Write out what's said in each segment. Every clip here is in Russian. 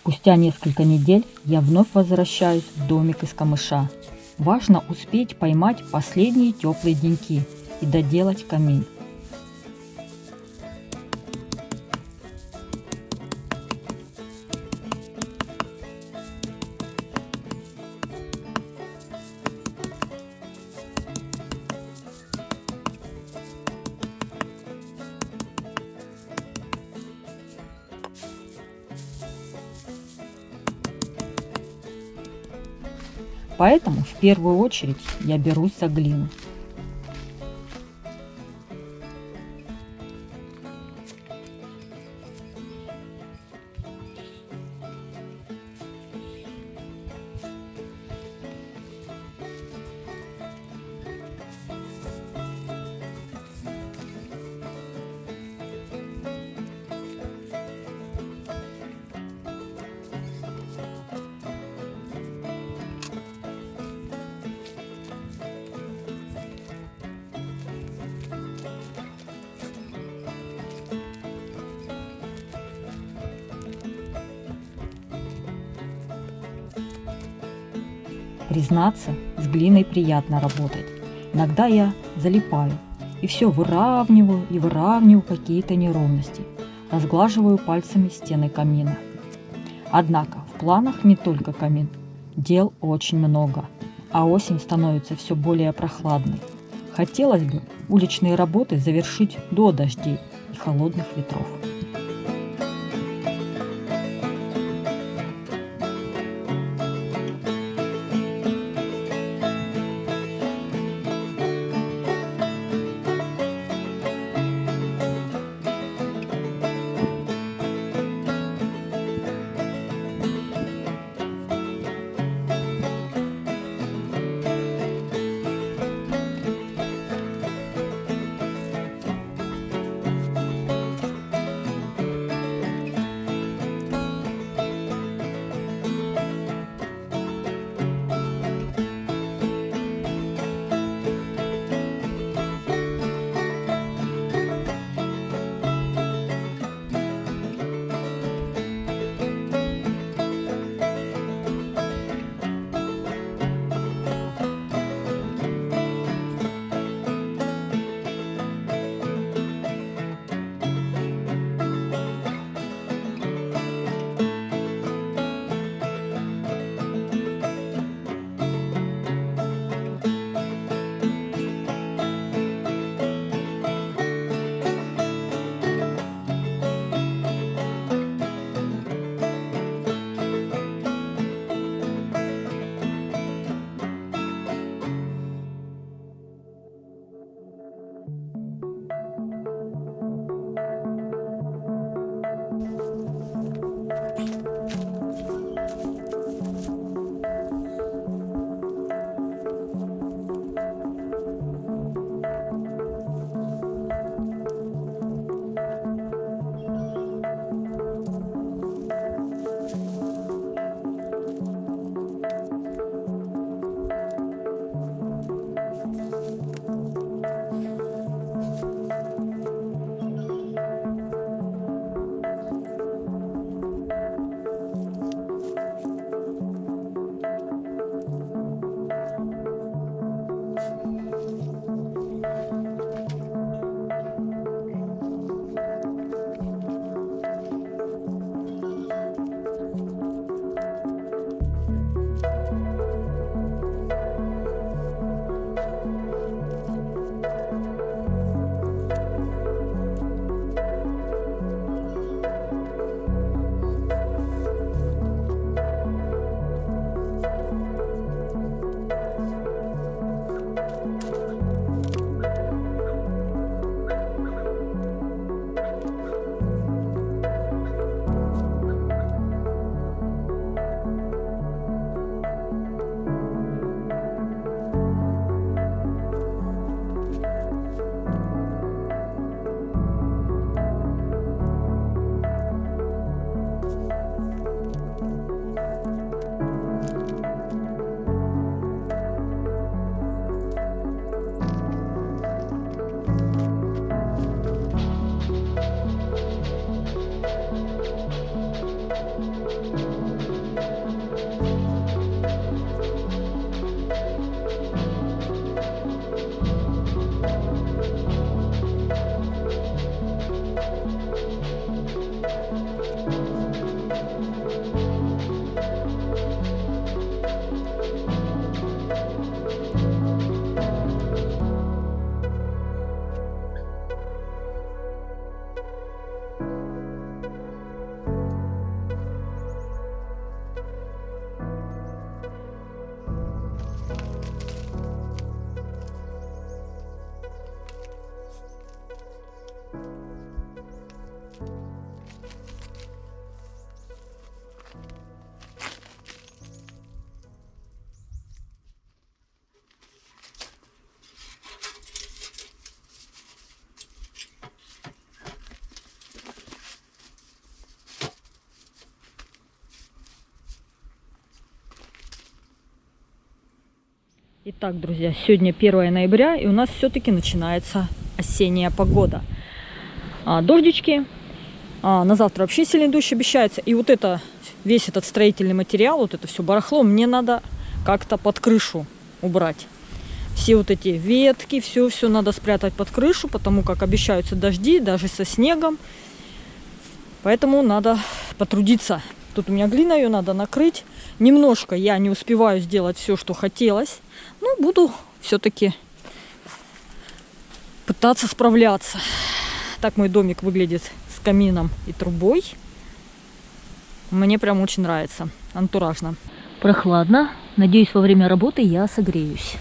Спустя несколько недель я вновь возвращаюсь в домик из камыша. Важно успеть поймать последние теплые деньки и доделать камин. Поэтому в первую очередь я берусь за глину. Признаться, с глиной приятно работать. Иногда я залипаю и все выравниваю и выравниваю какие-то неровности. Разглаживаю пальцами стены камина. Однако в планах не только камин. Дел очень много, а осень становится все более прохладной. Хотелось бы уличные работы завершить до дождей и холодных ветров. Итак, друзья, сегодня 1 ноября, и у нас все-таки начинается осенняя погода. Дождички, на завтра вообще сильный дождь обещается. И вот это, весь этот строительный материал, вот это все барахло, мне надо как-то под крышу убрать. Все вот эти ветки, все надо спрятать под крышу, потому как обещаются дожди, даже со снегом. Поэтому надо потрудиться. Тут у меня глина, ее надо накрыть. Немножко я не успеваю сделать все, что хотелось. Но буду все-таки пытаться справляться. Так мой домик выглядит с камином и трубой. Мне прям очень нравится. Антуражно. Прохладно. Надеюсь, во время работы я согреюсь.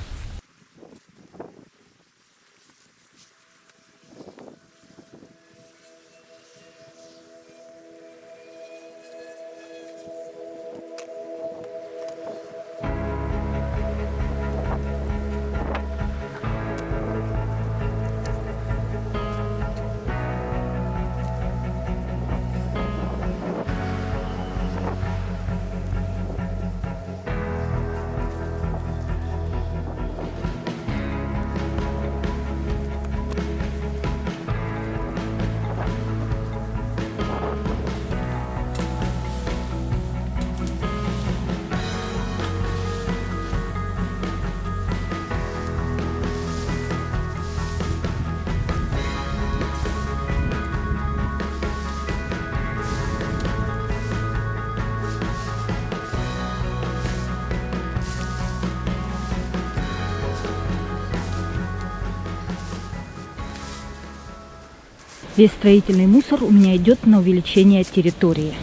Весь строительный мусор у меня идет на увеличение территории.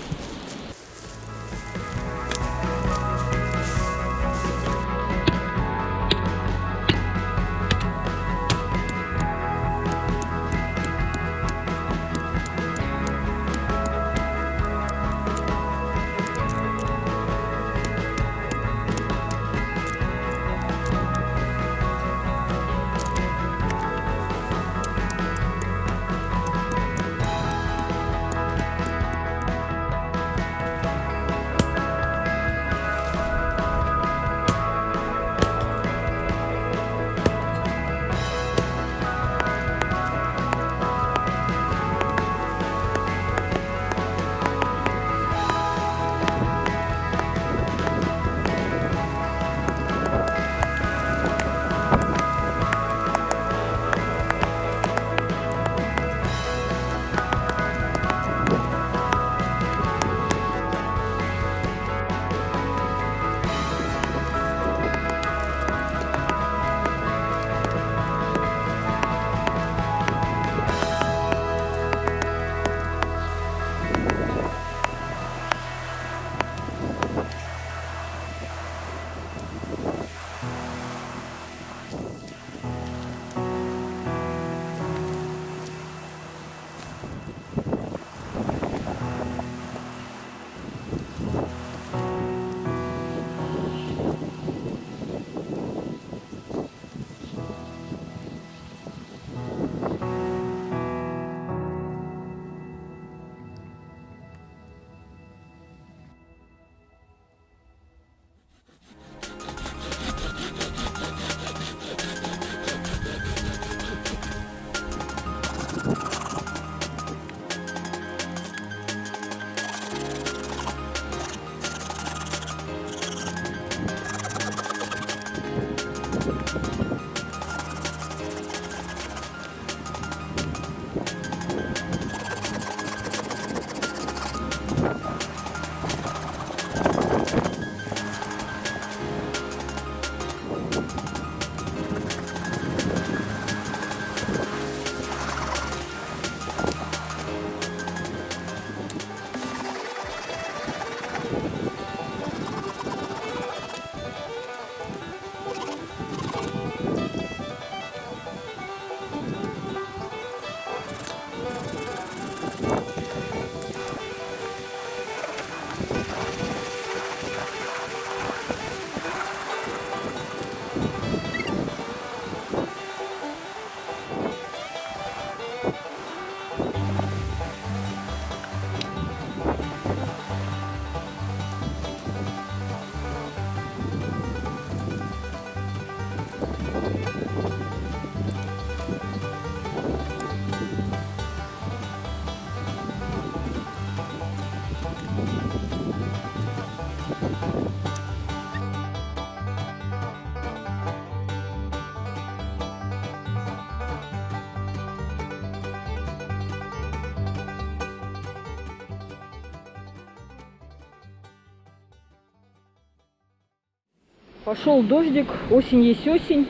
Пошел дождик, осень есть осень.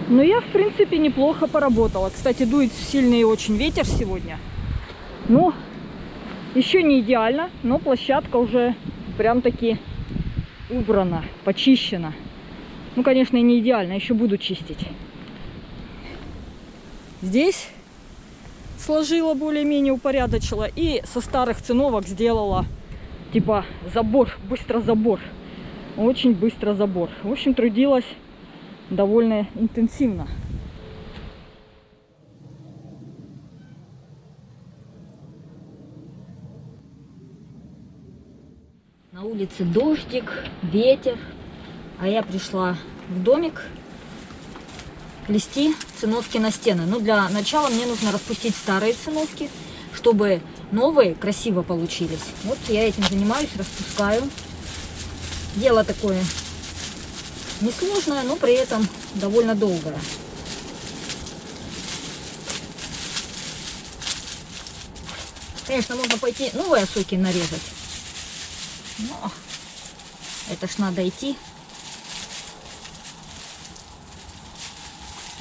Но я, в принципе, неплохо поработала. Кстати, дует сильный очень ветер сегодня. Ну, еще не идеально, но площадка уже прям-таки убрана, почищена. Ну, конечно, и не идеально, еще буду чистить. Здесь сложила более-менее, упорядочила. И со старых циновок сделала, типа, забор, быстро забор. Очень быстро забор. В общем, трудилась довольно интенсивно. На улице дождик, ветер, а я пришла в домик плести циновки на стены. Но для начала мне нужно распустить старые циновки, чтобы новые красиво получились. Вот я этим занимаюсь, распускаю. Дело такое несложное, но при этом довольно долгое. Конечно, можно пойти новые осоки нарезать. Но это ж надо идти.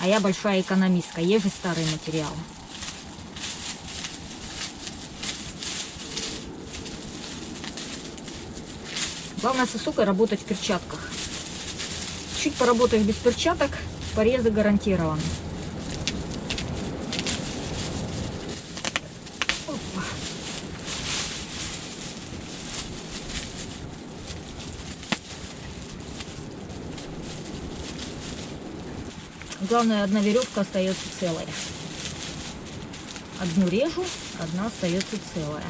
А я большая экономистка, езжу старые материалы. Главное с осокой работать в перчатках. Чуть поработаешь без перчаток, порезы гарантированы. Опа. Главное, одна веревка остается целая. Одну режу, одна остается целая.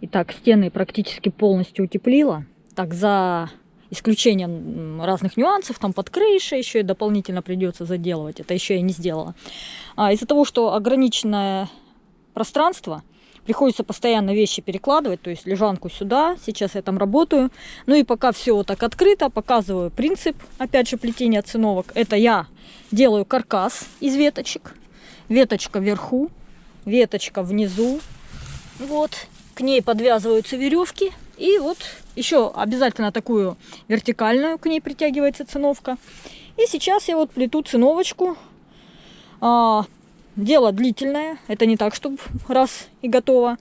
Итак, стены практически полностью утеплила. Так, за исключением разных нюансов, там под крышей еще и дополнительно придется заделывать. Это еще я не сделала. Из-за того, что ограниченное пространство, приходится постоянно вещи перекладывать, то есть лежанку сюда, сейчас я там работаю. Ну и пока все вот так открыто, показываю принцип, опять же, плетения циновок. Это я делаю каркас из веточек, веточка вверху, веточка внизу, вот, к ней подвязываются веревки, и вот еще обязательно такую вертикальную, к ней притягивается циновка. И сейчас я вот плету циновочку. Дело длительное, это не так, чтобы раз и готово.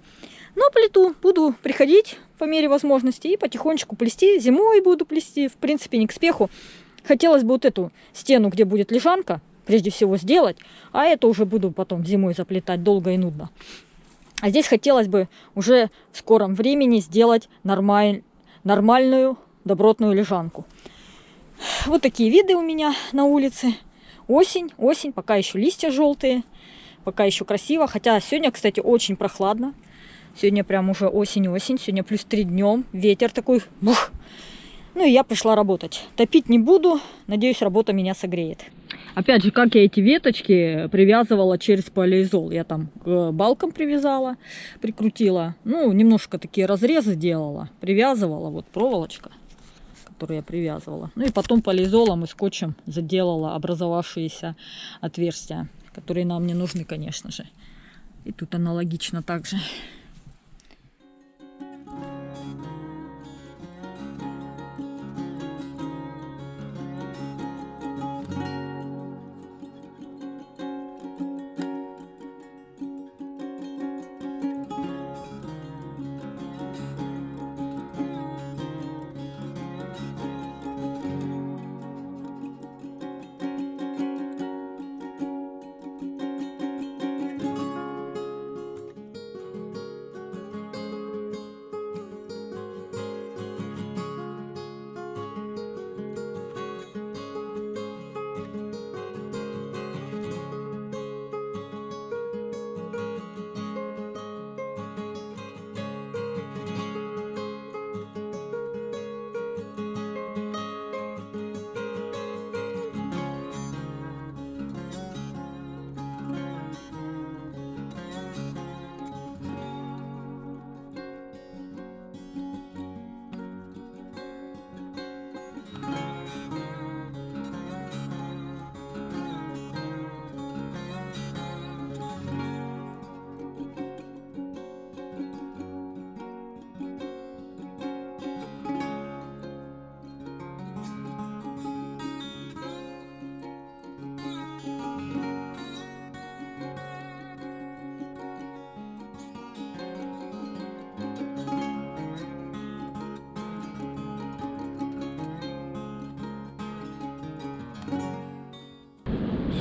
Но плету, буду приходить по мере возможности и потихонечку плести. Зимой буду плести, в принципе, не к спеху. Хотелось бы вот эту стену, где будет лежанка, прежде всего сделать, а это уже буду потом зимой заплетать долго и нудно. А здесь хотелось бы уже в скором времени сделать нормальную добротную лежанку. Вот такие виды у меня на улице. Осень, пока еще листья желтые, пока еще красиво. Хотя сегодня, кстати, очень прохладно. Сегодня прям уже осень-осень. Сегодня +3 днем. Ветер такой. Бух. Ну и я пришла работать. Топить не буду. Надеюсь, работа меня согреет. Опять же, как я эти веточки привязывала через полиизол. Я там к балкам привязала, прикрутила. Ну, немножко такие разрезы делала. Привязывала. Вот проволочка, которую я привязывала. Ну и потом полиизолом и скотчем заделала образовавшиеся отверстия, которые нам не нужны, конечно же. И тут аналогично также.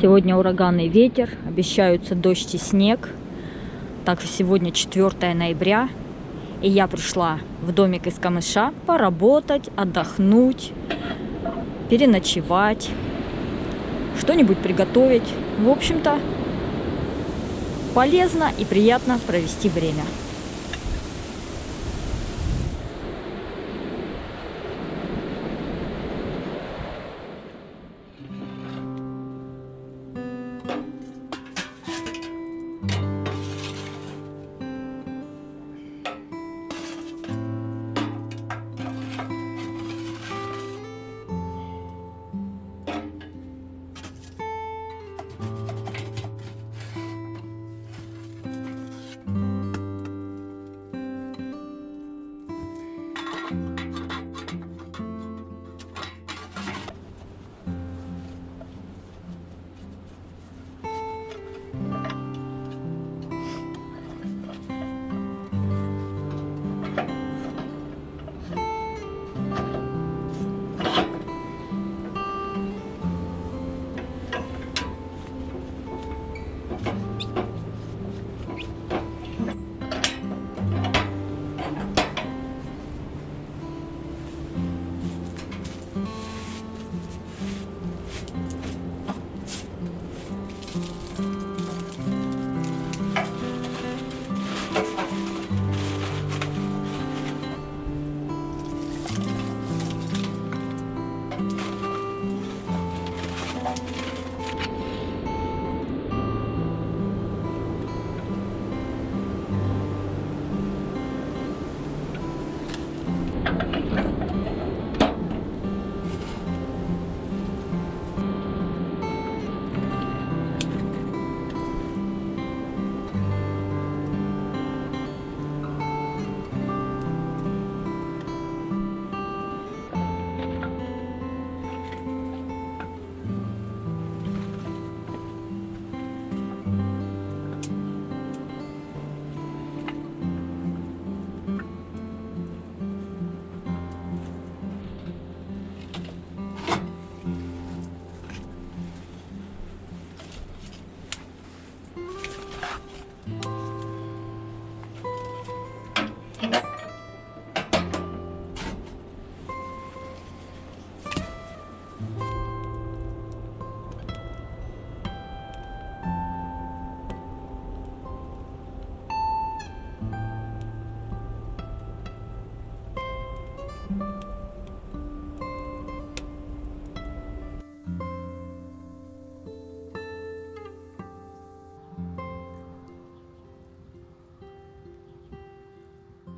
Сегодня ураганный ветер, обещаются дождь и снег. Также сегодня 4 ноября. И я пришла в домик из камыша поработать, отдохнуть, переночевать, что-нибудь приготовить. В общем-то, полезно и приятно провести время.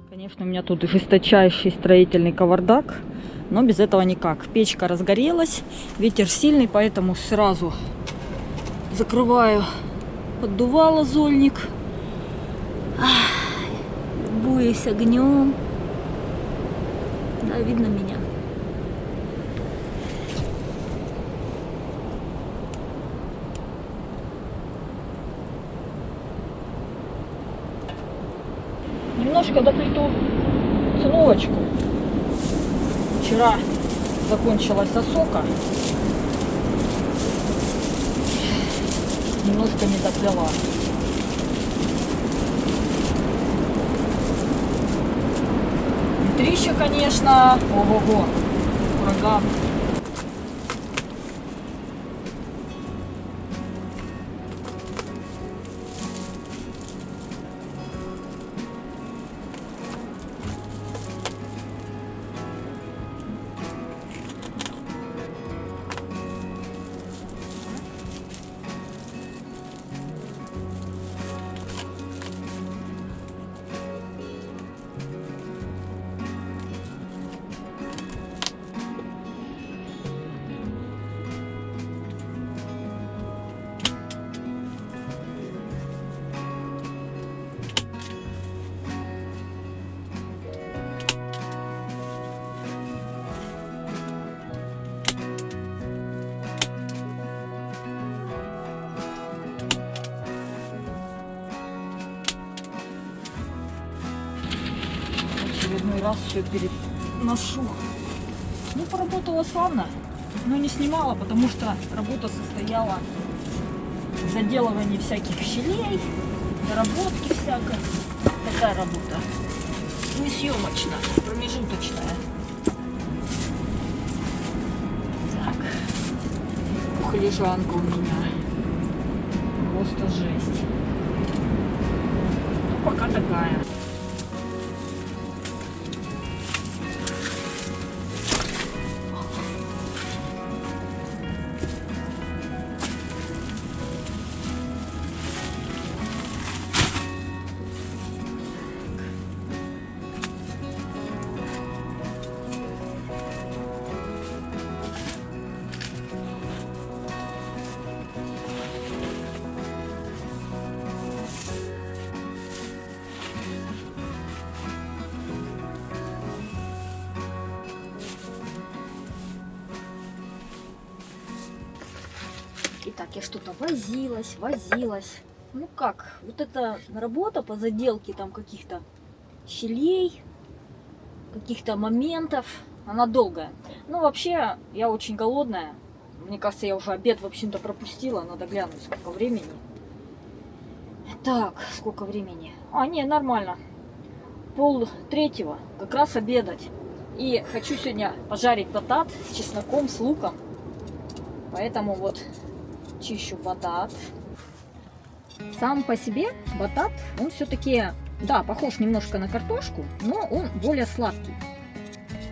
Конечно, у меня тут жесточайший строительный кавардак, но без этого никак. Печка разгорелась, ветер сильный, поэтому сразу закрываю поддувало зольник. Любуюсь огнем. Да, видно меня. Немножко доплету циновочку. Вчера закончилась осока. Немножко не доплела. Внутри еще, конечно, ого-го, ураган. Очередной раз все переношу. Ну, поработала славно, но не снимала, потому что работа состояла в заделывании всяких щелей, доработки всякой. Такая работа. Не съемочная, промежуточная. Так. Ух, лежанка у меня. Просто жесть. Ну, пока такая. Итак, я что-то возилась. Ну как, вот эта работа по заделке там каких-то щелей, каких-то моментов, она долгая. Ну вообще, я очень голодная. Мне кажется, я уже обед, в общем-то, пропустила. Надо глянуть, сколько времени. Так, сколько времени? А, не, нормально. 2:30, как раз обедать. И хочу сегодня пожарить батат с чесноком, с луком. Поэтому вот чищу батат. Сам по себе батат, он все-таки, да, похож немножко на картошку, но он более сладкий.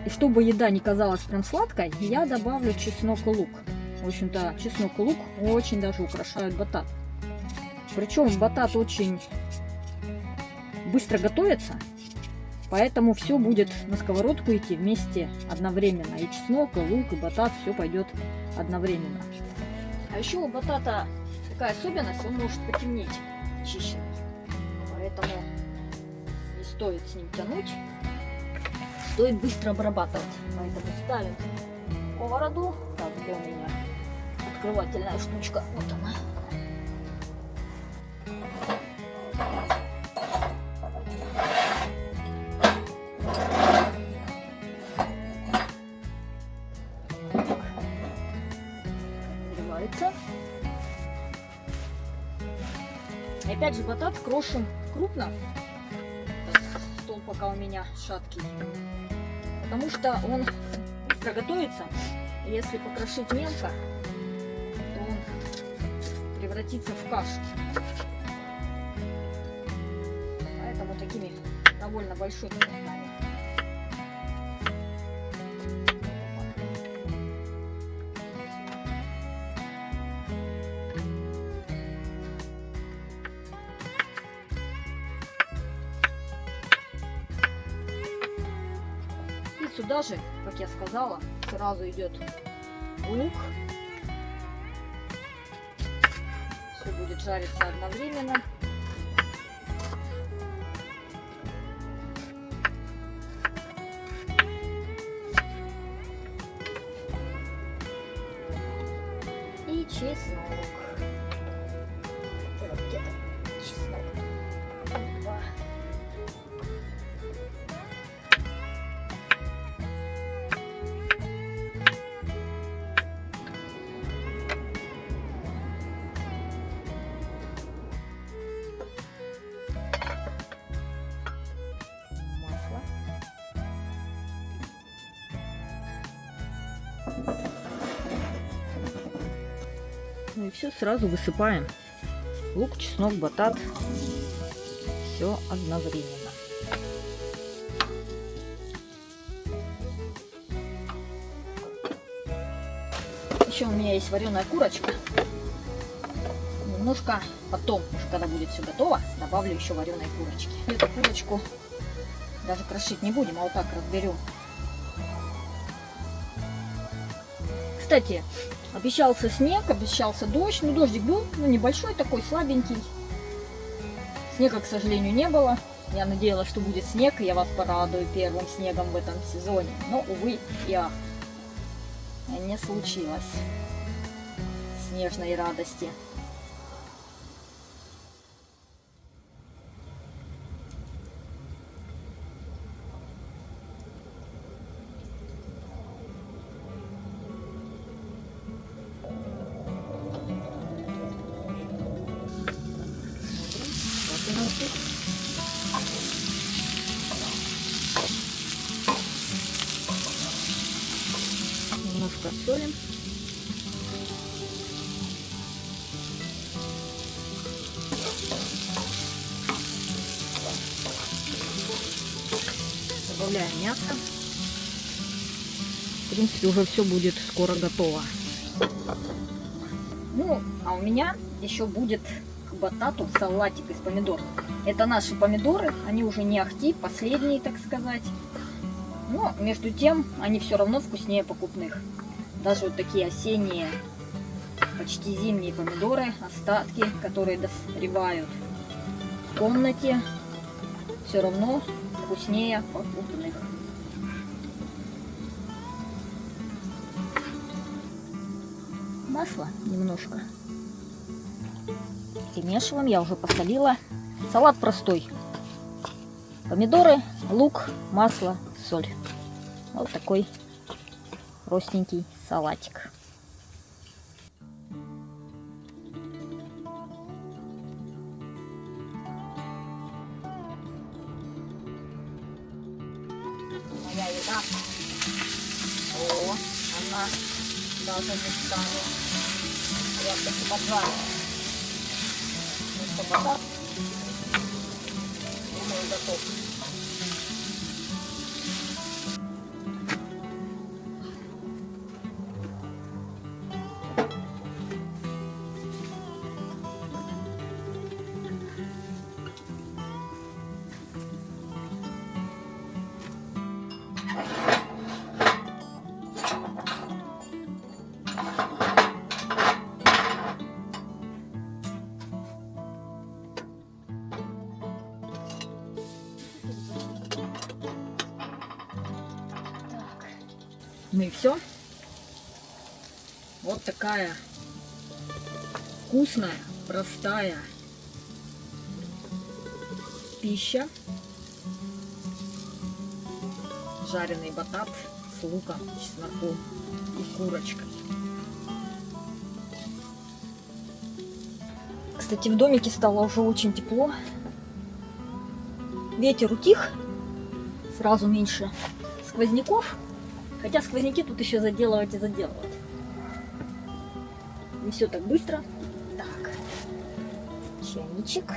И чтобы еда не казалась прям сладкой, я добавлю чеснок и лук. В общем-то, чеснок и лук очень даже украшают батат. Причем батат очень быстро готовится, Поэтому все будет на сковородку идти вместе одновременно. И чеснок, и лук, и батат, все пойдет одновременно. А еще у батата такая особенность, он может потемнеть чищенный. Поэтому не стоит с ним тянуть. Стоит быстро обрабатывать. Поэтому ставим сковороду. Так, где у меня открывательная штучка? Вот она. Нагревается. И опять же батат крошим крупно. Стол пока у меня шаткий. Потому что он быстро готовится. И если покрошить мелко, то он превратится в кашу. Поэтому такими довольно большими кусками. И сюда же, как я сказала, сразу идет лук. Все будет жариться одновременно. И чеснок. Где-то чеснок. Два. Ну и все сразу высыпаем. Лук, чеснок, батат. Все одновременно. Еще у меня есть вареная курочка. Немножко потом, уже когда будет все готово, добавлю еще вареной курочки. Эту курочку даже крошить не будем, а вот так разберем. Кстати, обещался снег, обещался дождь. Ну, дождик был, но небольшой такой, слабенький. Снега, к сожалению, не было. Я надеялась, что будет снег, и я вас порадую первым снегом в этом сезоне. Но, увы и ах, не случилось снежной радости. Немножко солим. Добавляем мясо. В принципе, уже все будет скоро готово. Ну, а у меня еще будет к батату салатик из помидор. Это наши помидоры, они уже не ахти, последние, так сказать. Но между тем они все равно вкуснее покупных. Даже вот такие осенние, почти зимние помидоры, остатки, которые дозревают в комнате, все равно вкуснее покупных. Масла немножко. Перемешиваем, я уже посолила. Салат простой. Помидоры, лук, масло, соль. Вот такой простенький салатик. Моя еда. О, она даже местами прям-таки поджарена. Ну что, батат, думаю, готов. Ну и все. Вот такая вкусная, простая пища. Жареный батат с луком, чесноком и курочкой. Кстати, в домике стало уже очень тепло. Ветер утих, сразу меньше сквозняков. Хотя сквозняки тут еще заделывать и заделывать. Не все так быстро. Так, чайничек.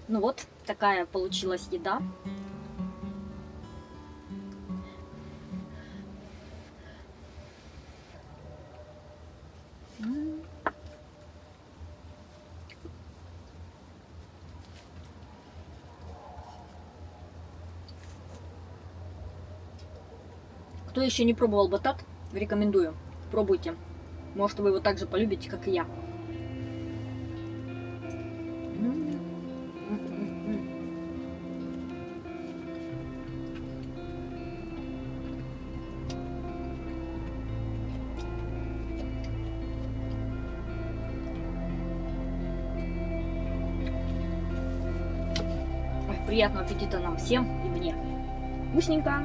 Ну вот, такая получилась еда. Кто еще не пробовал батат, рекомендую. Пробуйте. Может, вы его так же полюбите, как и я. Ой, приятного аппетита нам всем и мне. Вкусненько.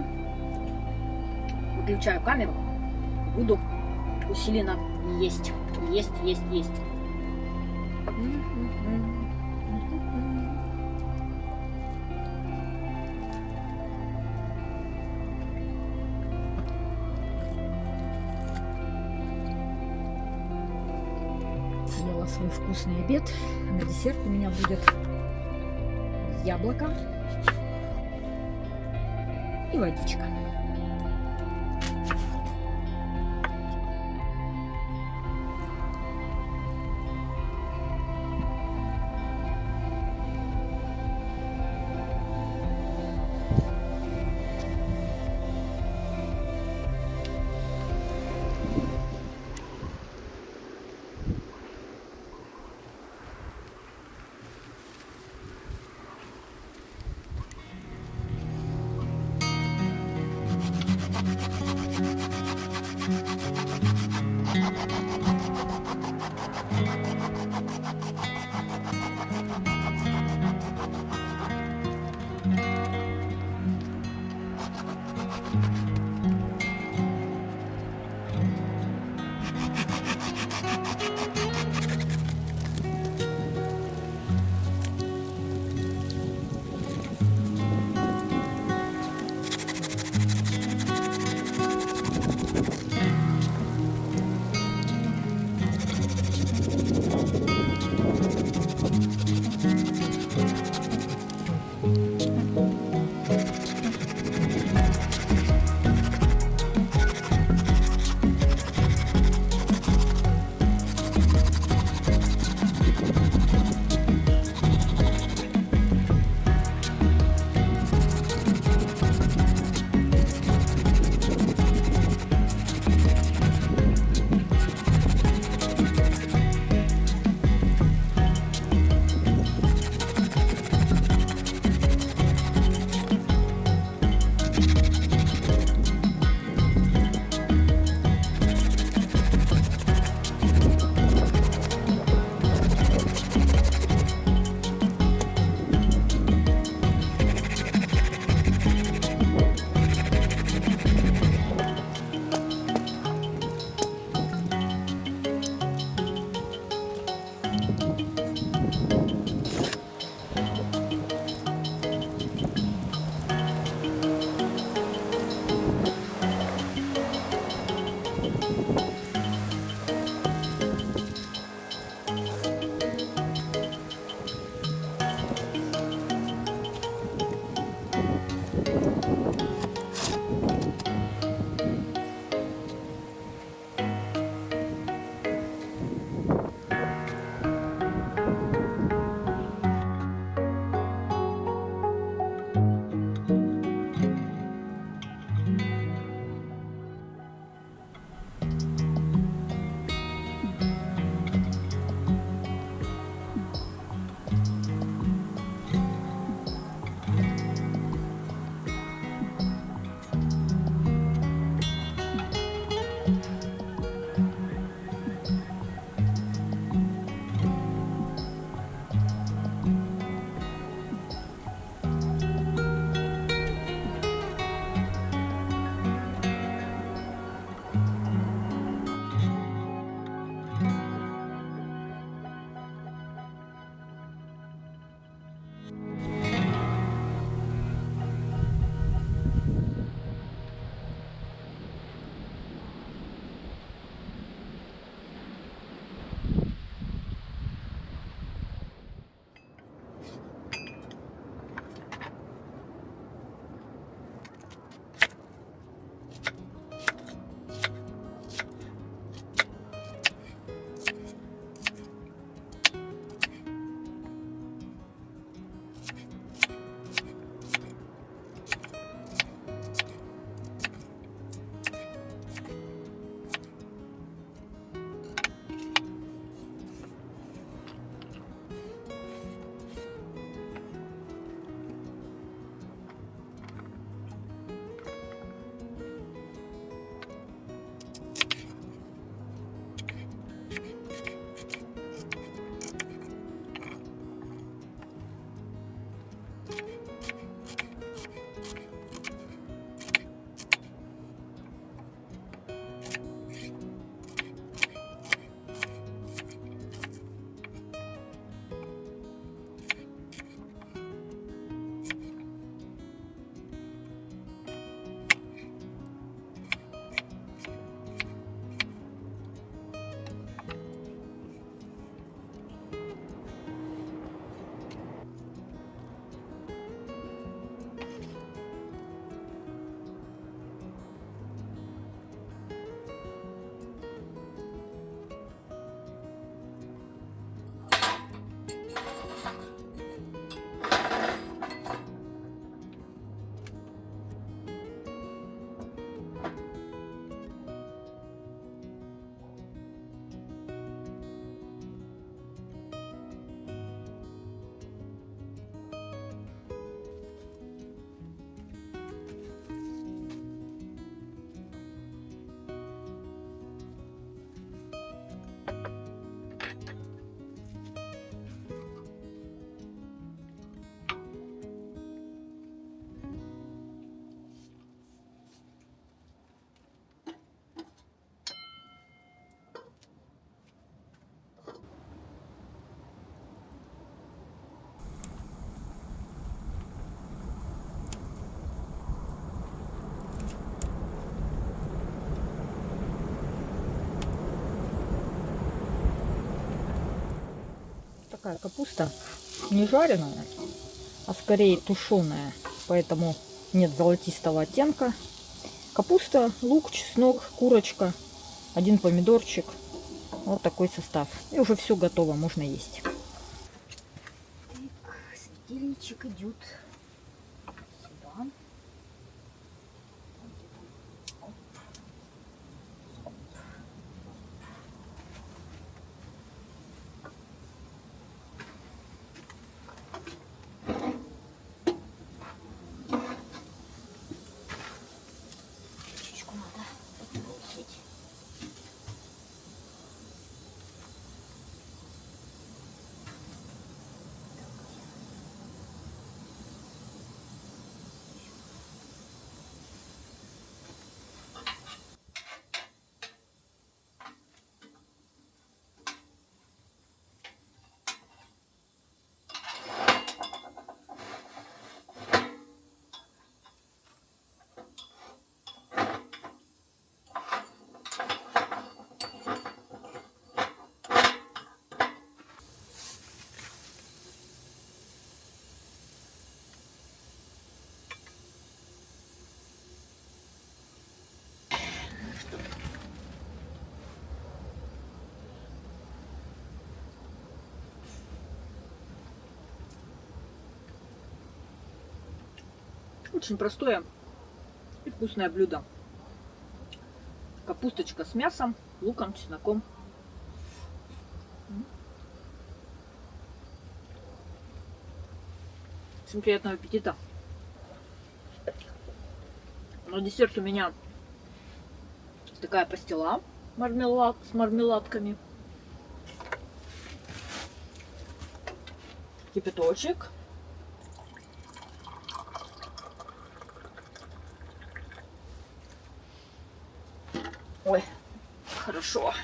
Выключаю камеру. Буду усиленно есть. Есть. Съела свой вкусный обед. На десерт у меня будет яблоко и водичка. Такая капуста не жареная, а скорее тушеная, поэтому нет золотистого оттенка. Капуста, лук, чеснок, курочка, один помидорчик. Вот такой состав. И уже все готово, можно есть. Так, светильничек идет сюда. Чуть-чуть надо подбросить. Очень простое и вкусное блюдо. Капусточка с мясом, луком, чесноком. Всем приятного аппетита. На десерт у меня такая пастила с мармеладками. Кипяточек. Ой, хорошо.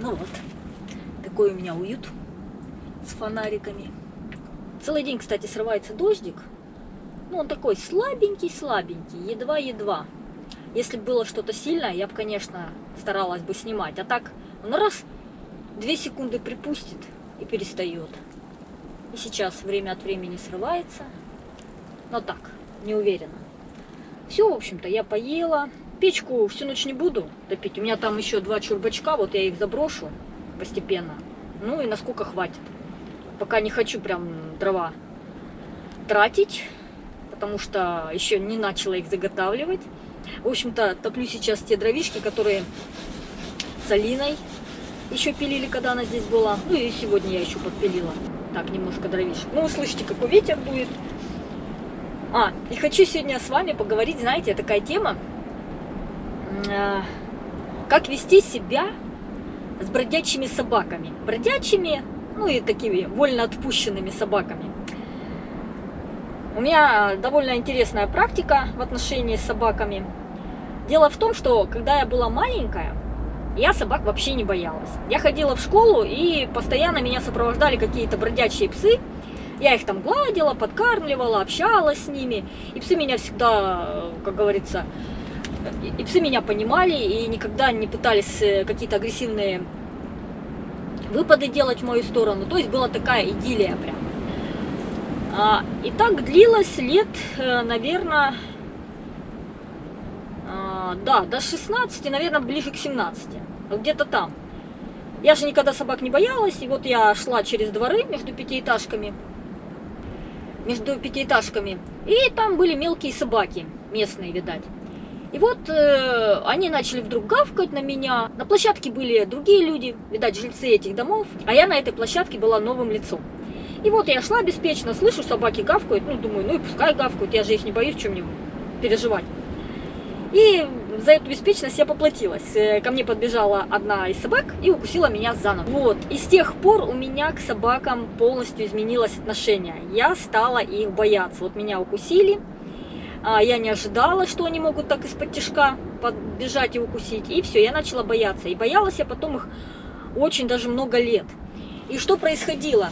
Ну вот, такой у меня уют с фонариками. Целый день, кстати, срывается дождик. Ну, он такой слабенький, едва-едва. Если бы было что-то сильное, я бы, конечно, старалась бы снимать. А так, он раз, 2 секунды припустит и перестает. И сейчас время от времени срывается. Но так, не уверена. Все, в общем-то, я поела. Печку всю ночь не буду топить. У меня там еще 2 чурбачка, вот я их заброшу постепенно. Ну и насколько хватит. Пока не хочу прям дрова тратить, потому что еще не начала их заготавливать. В общем-то, топлю сейчас те дровишки, которые с Алиной еще пилили, когда она здесь была. Ну и сегодня я еще подпилила. Так, немножко дровишек. Ну, вы слышите, какой ветер будет. И хочу сегодня с вами поговорить, знаете, такая тема. Как вести себя с бродячими собаками. Бродячими, ну и такими вольно отпущенными собаками. У меня довольно интересная практика в отношении с собаками. Дело в том, что когда я была маленькая, я собак вообще не боялась. Я ходила в школу, и постоянно меня сопровождали какие-то бродячие псы. Я их там гладила, подкармливала, общалась с ними. И псы меня всегда, как говорится, и псы меня понимали, и никогда не пытались какие-то агрессивные выпады делать в мою сторону. То есть была такая идиллия прям. И так длилось лет, наверное, до 16, наверное, ближе к 17. Где-то там. Я же никогда собак не боялась, и вот я шла через дворы между пятиэтажками. И там были мелкие собаки, местные, видать. И вот они начали вдруг гавкать на меня. На площадке были другие люди, видать, жильцы этих домов. А я на этой площадке была новым лицом. И вот я шла беспечно, слышу, собаки гавкают, ну, думаю, ну и пускай гавкают, я же их не боюсь, чем мне переживать. И за эту беспечность я поплатилась. Ко мне подбежала одна из собак и укусила меня за ногу. Вот. И с тех пор у меня к собакам полностью изменилось отношение. Я стала их бояться. Вот меня укусили. Я не ожидала, что они могут так из-под тишка подбежать и укусить. И все, я начала бояться. И боялась я потом их очень даже много лет. И что происходило?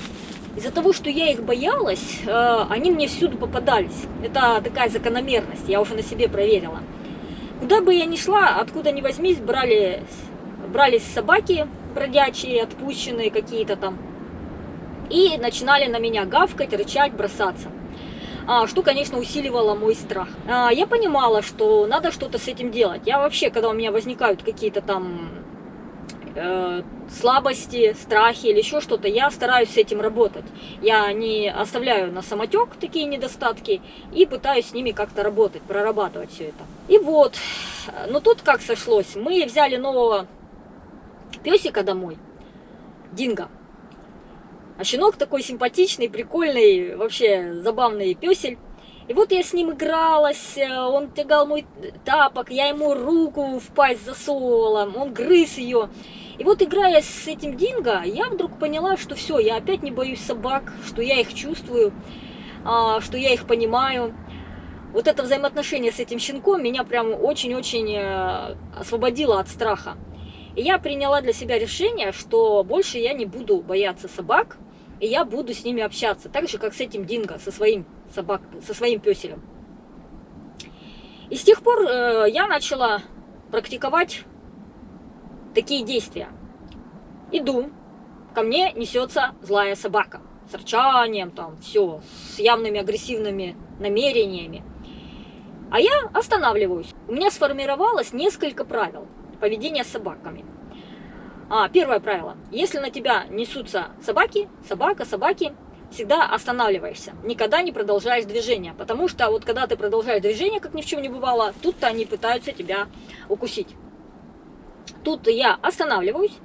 Из-за того, что я их боялась, они мне всюду попадались. Это такая закономерность, я уже на себе проверила. Куда бы я ни шла, откуда ни возьмись, брались собаки бродячие, отпущенные какие-то там. И начинали на меня гавкать, рычать, бросаться. Что, конечно, усиливало мой страх. Я понимала, что надо что-то с этим делать. Я вообще, когда у меня возникают какие-то там слабости, страхи или еще что-то, я стараюсь с этим работать. Я не оставляю на самотек такие недостатки и пытаюсь с ними как-то работать, прорабатывать все это. И вот, но тут как сошлось, мы взяли нового песика домой, Динго. А щенок такой симпатичный, прикольный, вообще забавный песель. И вот я с ним игралась, он тягал мой тапок, я ему руку в пасть засовывала, он грыз ее. И вот, играя с этим Динго, я вдруг поняла, что все, я опять не боюсь собак, что я их чувствую, что я их понимаю. Вот это взаимоотношение с этим щенком меня прям очень-очень освободило от страха. И я приняла для себя решение, что больше я не буду бояться собак, и я буду с ними общаться, так же, как с этим Динго, со своим песелем. И с тех пор я начала практиковать такие действия. Иду, ко мне несется злая собака с рычанием, там все, с явными агрессивными намерениями. А я останавливаюсь. У меня сформировалось несколько правил поведения с собаками. Первое правило. Если на тебя несутся собаки, собаки, всегда останавливаешься. Никогда не продолжаешь движение. Потому что вот когда ты продолжаешь движение, как ни в чем не бывало, тут-то они пытаются тебя укусить. Тут я останавливаюсь,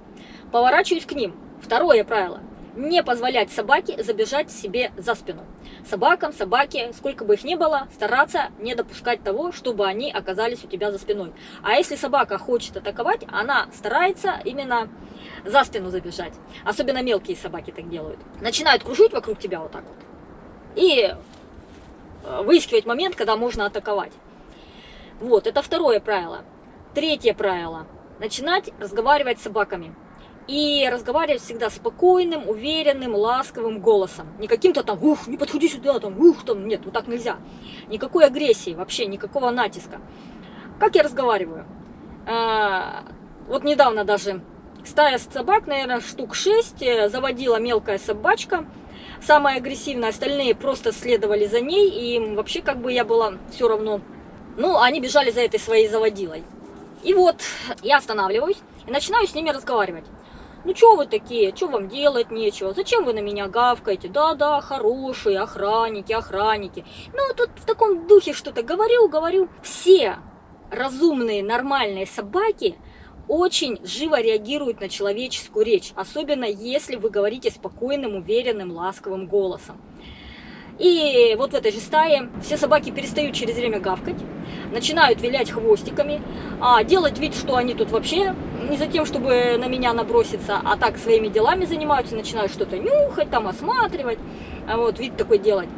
поворачиваюсь к ним. Второе правило. Не позволять собаке забежать себе за спину. Собаке, сколько бы их ни было, стараться не допускать того, чтобы они оказались у тебя за спиной. А если собака хочет атаковать, она старается именно за спину забежать. Особенно мелкие собаки так делают. Начинают кружить вокруг тебя вот так вот. И выискивать момент, когда можно атаковать. Вот, это второе правило. Третье правило. Начинать разговаривать с собаками. И разговаривать всегда спокойным, уверенным, ласковым голосом. Не каким-то там, не подходи сюда, там, нет, вот так нельзя. Никакой агрессии вообще, никакого натиска. Как я разговариваю? Вот недавно даже стая собак, наверное, штук 6, заводила мелкая собачка. Самая агрессивная, остальные просто следовали за ней. И им вообще как бы я была все равно. Ну, они бежали за этой своей заводилой. И вот я останавливаюсь и начинаю с ними разговаривать. Ну, что вы такие? Что вам делать нечего? Зачем вы на меня гавкаете? Да, хорошие охранники. Ну, тут в таком духе что-то говорю. Все разумные, нормальные собаки очень живо реагируют на человеческую речь. Особенно, если вы говорите спокойным, уверенным, ласковым голосом. И вот в этой же стае все собаки перестают через время гавкать, начинают вилять хвостиками, делать вид, что они тут вообще не за тем, чтобы на меня наброситься, а так своими делами занимаются, начинают что-то нюхать, там осматривать, вот вид такой делать.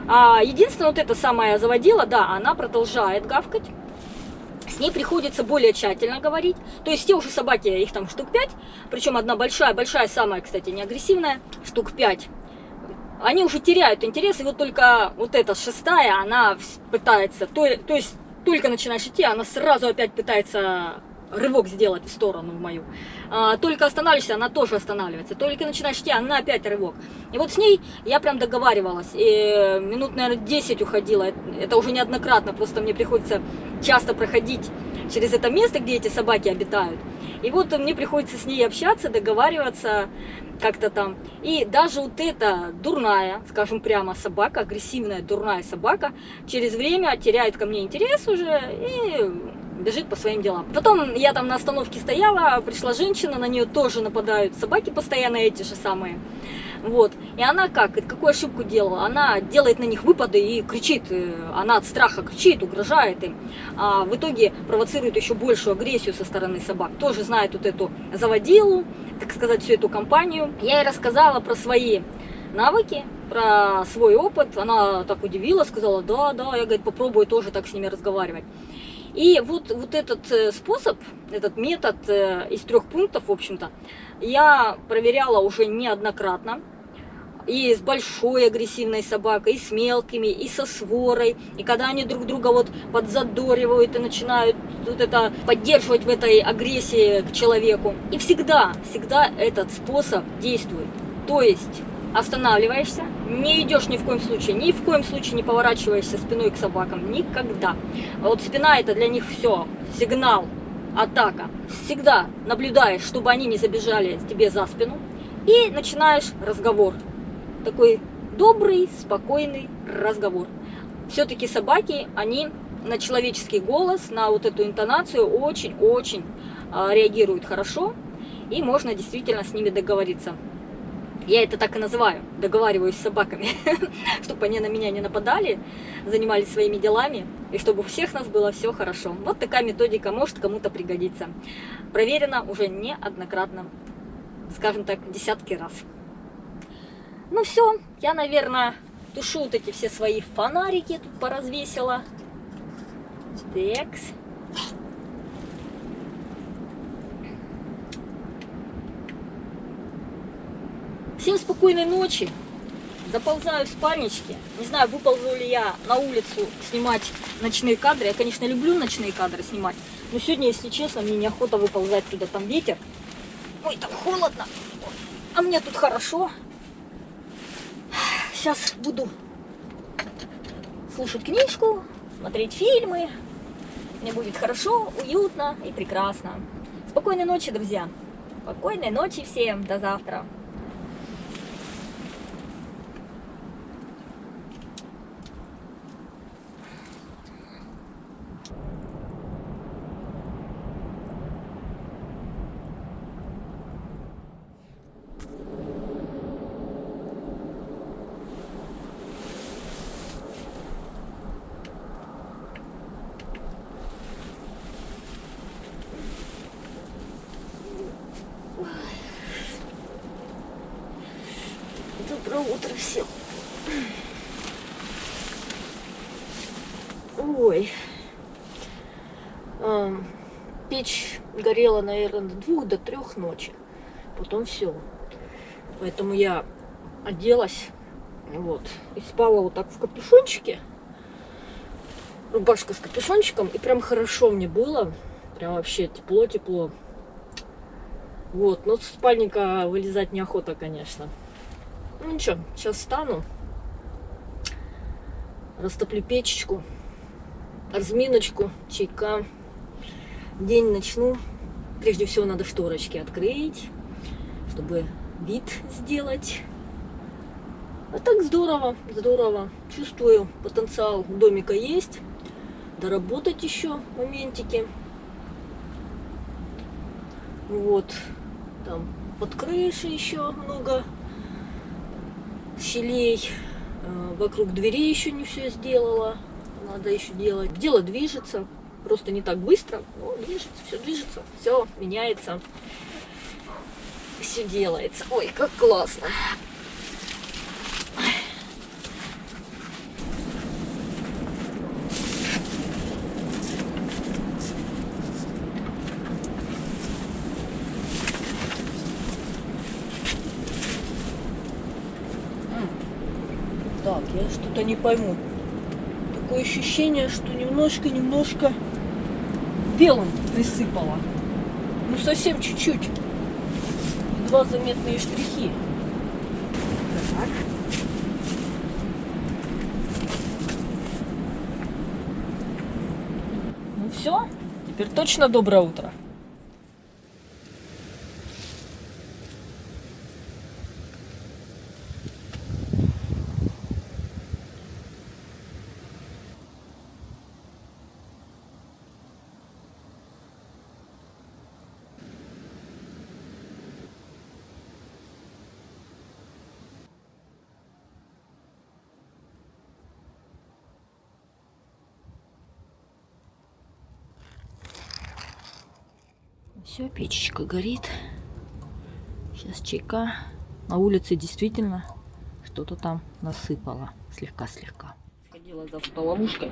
Единственное, вот эта самая заводила, да, она продолжает гавкать. С ней приходится более тщательно говорить. То есть те уже собаки, их там штук 5, причем одна большая самая, кстати, не агрессивная, штук 5. Они уже теряют интерес, и вот только вот эта 6-я, она пытается, то есть только начинаешь идти, она сразу опять пытается рывок сделать в сторону мою. Только останавливаешься, она тоже останавливается. Только начинаешь идти, она опять рывок. И вот с ней я прям договаривалась. И минут, наверное, 10 уходила. Это уже неоднократно, просто мне приходится часто проходить через это место, где эти собаки обитают. И вот мне приходится с ней общаться, договариваться как-то там. И даже вот эта дурная, скажем прямо, собака, агрессивная дурная собака, через время теряет ко мне интерес уже и бежит по своим делам. Потом я там на остановке стояла, пришла женщина, на нее тоже нападают собаки постоянно эти же самые. Вот. И она какую ошибку делала? Она делает на них выпады и кричит, она от страха кричит, угрожает им. А в итоге провоцирует еще большую агрессию со стороны собак. Тоже знает вот эту заводилу, так сказать, всю эту компанию. Я ей рассказала про свои навыки, про свой опыт. Она так удивилась, сказала, да, я, говорит, попробую тоже так с ними разговаривать. И вот этот способ, этот метод из 3 пунктов, в общем-то, я проверяла уже неоднократно. И с большой агрессивной собакой, и с мелкими, и со сворой. И когда они друг друга вот подзадоривают и начинают вот это поддерживать в этой агрессии к человеку. И всегда этот способ действует. То есть останавливаешься, не идешь ни в коем случае не поворачиваешься спиной к собакам, никогда. А вот спина это для них все, сигнал, атака. Всегда наблюдаешь, чтобы они не забежали тебе за спину, и начинаешь разговор. Такой добрый, спокойный разговор. Все-таки собаки, они на человеческий голос, на вот эту интонацию очень-очень реагируют хорошо, и можно действительно с ними договориться. Я это так и называю, договариваюсь с собаками, чтобы они на меня не нападали, занимались своими делами, и чтобы у всех нас было все хорошо. Вот такая методика может кому-то пригодиться. Проверена уже неоднократно, скажем так, десятки раз. Ну все, я, наверное, тушу вот эти все свои фонарики, тут поразвесила. Такс. Всем спокойной ночи. Заползаю в спальничке. Не знаю, выползу ли я на улицу снимать ночные кадры. Я, конечно, люблю ночные кадры снимать. Но сегодня, если честно, мне неохота выползать туда. Там ветер. Ой, там холодно. А мне тут хорошо. Сейчас буду слушать книжку, смотреть фильмы. Мне будет хорошо, уютно и прекрасно. Спокойной ночи, друзья. Спокойной ночи всем. До завтра. Доброе утро всем. Ой. Печь горела, наверное, до 2 до 3 ночи. Потом все. Поэтому я оделась. Вот. И спала вот так в капюшончике. Рубашка с капюшончиком. И прям хорошо мне было. Прям вообще тепло-тепло. Вот. Но с спальника вылезать неохота, конечно. Ну ничего, сейчас встану. Растоплю печечку. Разминочку, чайка. День начну. Прежде всего надо шторочки открыть, чтобы вид сделать. А так здорово, здорово. Чувствую, потенциал домика есть. Доработать еще моментики. Вот. Там под крышей еще много щелей. Вокруг двери еще не все сделала. Надо еще делать. Дело движется. Просто не так быстро, но движется, все меняется, все делается. Ой, как классно. Так, я что-то не пойму. Такое ощущение, что немножко белым присыпала. Ну, совсем чуть-чуть. Едва заметные штрихи. Так. Ну все, теперь точно доброе утро. Все, печечка горит. Сейчас чайка. На улице действительно что-то там насыпало. Слегка-слегка. Ходила за фотоловушкой.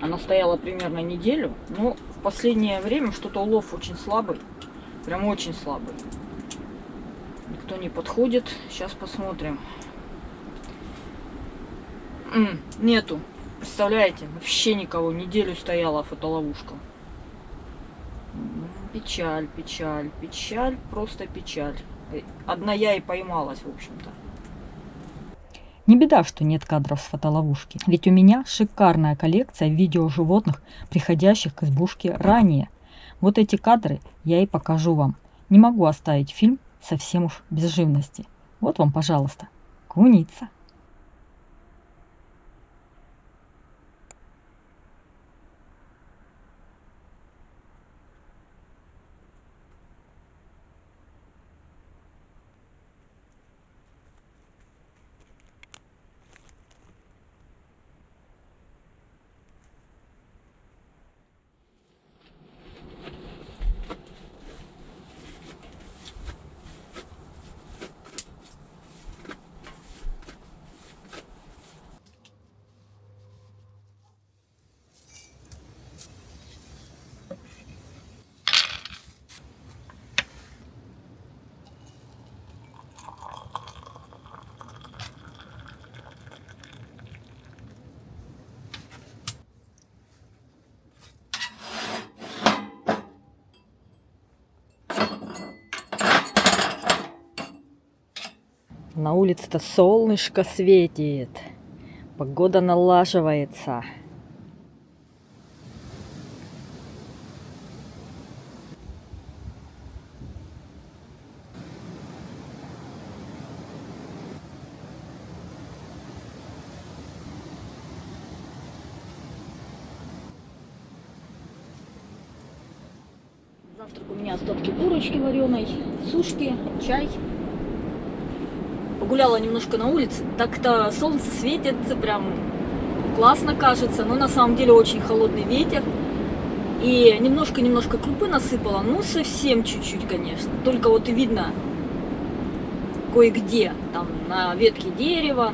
Она стояла примерно неделю. Но в последнее время что-то улов очень слабый. Прям очень слабый. Никто не подходит. Сейчас посмотрим. Нету. Представляете? Вообще никого. Неделю стояла фотоловушка. Печаль, печаль, печаль, просто печаль. Одна я и поймалась, в общем-то. Не беда, что нет кадров с фотоловушки, ведь у меня шикарная коллекция видео животных, приходящих к избушке ранее. Вот эти кадры я и покажу вам. Не могу оставить фильм совсем уж без живности. Вот вам, пожалуйста, куница. На улице-то солнышко светит, погода налаживается. Завтрак у меня остатки курочки вареной, сушки, чай. Погуляла немножко на улице. Так-то солнце светит, прям классно кажется, но на самом деле очень холодный ветер. И немножко крупы насыпала, ну совсем чуть-чуть, конечно. Только вот видно кое-где, там на ветке дерева.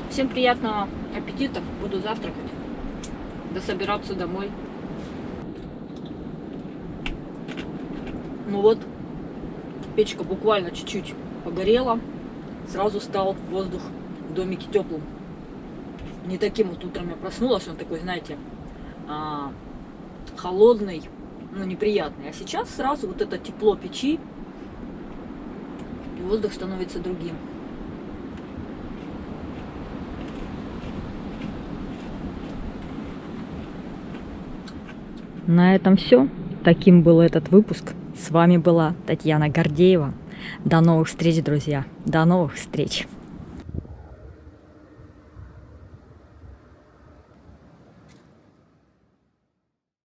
Всем приятного аппетита, буду завтракать, собираться домой. Ну вот, печка буквально чуть-чуть погорела, сразу стал воздух в домике теплым. Не таким вот утром я проснулась, он такой, знаете, холодный, ну неприятный. А сейчас сразу вот это тепло печи, и воздух становится другим. На этом все. Таким был этот выпуск. С вами была Татьяна Гордеева. До новых встреч, друзья. До новых встреч.